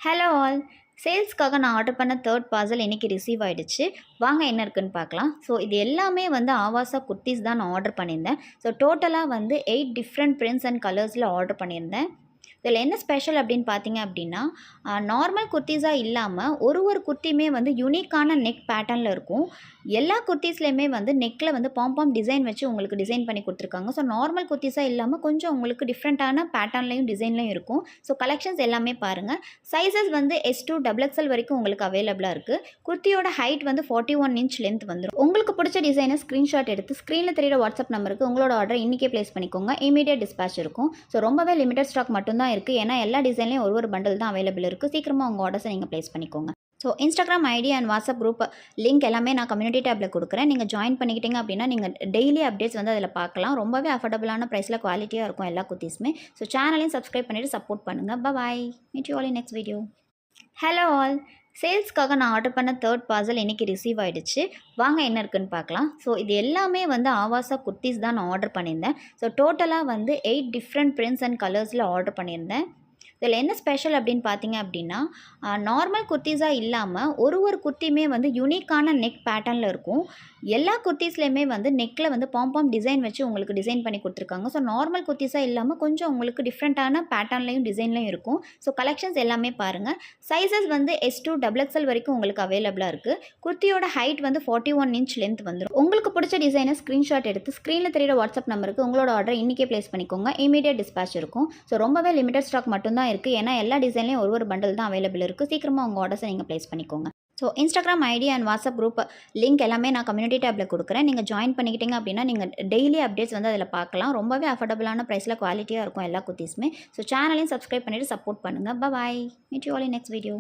Hello all. சேல்ஸ்க்காக நான் order பண்ண தேர்ட் பார்சல் இன்றைக்கி ரிசீவ் ஆகிடுச்சு. வாங்க என்ன இருக்குன்னு பார்க்கலாம். ஸோ இது எல்லாமே ஆவாசா குர்த்திஸ் தான் நான் ஆர்டர் பண்ணியிருந்தேன். ஸோ டோட்டலாக 8 டிஃப்ரெண்ட் பிரிண்ட்ஸ் அண்ட் கலர்ஸில் ஆர்டர் பண்ணியிருந்தேன். இதில் என்ன ஸ்பெஷல் அப்படின்னு பார்த்தீங்க அப்படின்னா, நார்மல் குர்த்திஸாக இல்லாமல் ஒரு குர்த்தியுமே யூனிக்கான நெக் பேட்டர்னில் இருக்கும். எல்லா குர்த்திஸ்லேயுமே நெக்கில் பாம் டிசைன் வச்சு உங்களுக்கு டிசைன் பண்ணி கொடுத்துருக்காங்க. ஸோ நார்மல் குர்த்திஸாக இல்லாமல் கொஞ்சம் உங்களுக்கு டிஃப்ரெண்ட்டான பேட்டர்ன்லையும் டிசைன்லையும் இருக்கும். ஸோ கலெக்ஷன்ஸ் எல்லாமே பாருங்கள். சைஸஸ் S2 XXL வரைக்கும் உங்களுக்கு அவைலபிளாக இருக்குது. குர்த்தியோட ஹைட் 41 இன்ச் லென்த் வந்துடும். உங்களுக்கு பிடிச்ச டிசைனை ஸ்க்ரீன்ஷாட் எடுத்து ஸ்க்ரீனில் தெரியிற வாட்ஸ்அப் நம்பருக்கு உங்களோட ஆர்டர் இன்றைக்கே ப்ளேஸ் பண்ணிக்கோங்க. இமீடியட் டிஸ்பேச் இருக்கும். ஸோ ரொம்பவே லிமிடெட் ஸ்டாக் மட்டும்தான் இருக்குது. ஏன்னா எல்லா டிசைன்லையும் ஒரு பண்டல் தான் அவைலபிள் இருக்குது. சீக்கிரமாக உங்கள் ஆர்டர்ஸை நீங்கள் ப்ளேஸ் பண்ணிக்கோங்க. So Instagram ID and WhatsApp group link எல்லாமே நான் கம்யூனிட்டி டேப்பில் கொடுக்குறேன். நீங்கள் ஜாயின் பண்ணிக்கிட்டீங்க அப்படின்னா நீங்கள் டெய்லி அப்டேட்ஸ் அதில் பார்க்கலாம். ரொம்பவே அஃபோர்டபுளான ப்ரைஸில் குவாலிட்டியாக இருக்கும் எல்லா குர்த்திஸுமே. ஸோ சேனலையும் சப்ஸ்கிரைப் பண்ணிவிட்டு சப்போர்ட் பண்ணுங்கள். Bye. Meet you all in next video. Hello all. சேல்ஸ்க்காக நான் ஆர்டர் பண்ண தேர்ட் பார்சல் இன்றைக்கி ரிசீவ் ஆகிடுச்சு. வாங்க என்ன இருக்குன்னு பார்க்கலாம். ஸோ இது எல்லாமே ஆவாசா குர்த்திஸ் தான் நான் ஆர்டர் பண்ணியிருந்தேன். ஸோ டோட்டலாக 8 டிஃப்ரெண்ட் பிரிண்ட்ஸ் அண்ட் கலர்ஸில் ஆர்டர் பண்ணியிருந்தேன். இதில் என்ன ஸ்பெஷல் அப்படின்னு பார்த்தீங்க அப்படின்னா, நார்மல் குர்த்திஸாக இல்லாமல் ஒரு குர்த்தியுமே யூனிக்கான நெக் பேட்டர்னில் இருக்கும். எல்லா குர்த்திஸ்லேயுமே நெக்கில் பாம் டிசைன் வச்சு உங்களுக்கு டிசைன் பண்ணி கொடுத்துருக்காங்க. ஸோ நார்மல் குர்த்திஸாக இல்லாமல் கொஞ்சம் உங்களுக்கு டிஃப்ரெண்ட்டான பேட்டர்ன்லையும் டிசைன்லையும் இருக்கும். ஸோ கலெக்ஷன்ஸ் எல்லாமே பாருங்கள். சைஸஸ் S2 XXL வரைக்கும் உங்களுக்கு அவைலபிளாக இருக்குது. குர்த்தியோட ஹைட் 41 இன்ச் லென்த் வந்துடும். உங்களுக்கு பிடிச்ச டிசைனை ஸ்க்ரீன்ஷாட் எடுத்து ஸ்க்ரீனில் தெரியிற வாட்ஸ்அப் நம்பருக்கு உங்களோட ஆர்டர் இன்றைக்கே ப்ளேஸ் பண்ணிக்கோங்க. இமீடியட் டிஸ்பேச் இருக்கும். ஸோ ரொம்பவே லிமிடெட் ஸ்டாக் மட்டும்தான் இருக்குது. ஏன்னா எல்லா டிசைன்லையும் ஒரு பண்டல் தான் அவைலபிள் இருக்குது. சீக்கிரமாக உங்கள் ஆர்டர்ஸை நீங்கள் ப்ளேஸ் பண்ணிக்கோங்க. So Instagram ID and WhatsApp group link எல்லாமே நான் கம்யூனிட்டி டேப்பில் கொடுக்குறேன். நீங்கள் ஜாயின் பண்ணிக்கிட்டீங்க அப்படின்னா நீங்கள் டெய்லி அப்டேட்ஸ் அதில் பார்க்கலாம். ரொம்பவே அஃபோர்டபுளான ப்ரைஸில் குவாலிட்டியாக இருக்கும் எல்லா குர்த்திஸுமே. ஸோ சேனலையும் சப்ஸ்கிரைப் பண்ணிவிட்டு சப்போர்ட் பண்ணுங்கள். Bye. Meet you all in next video.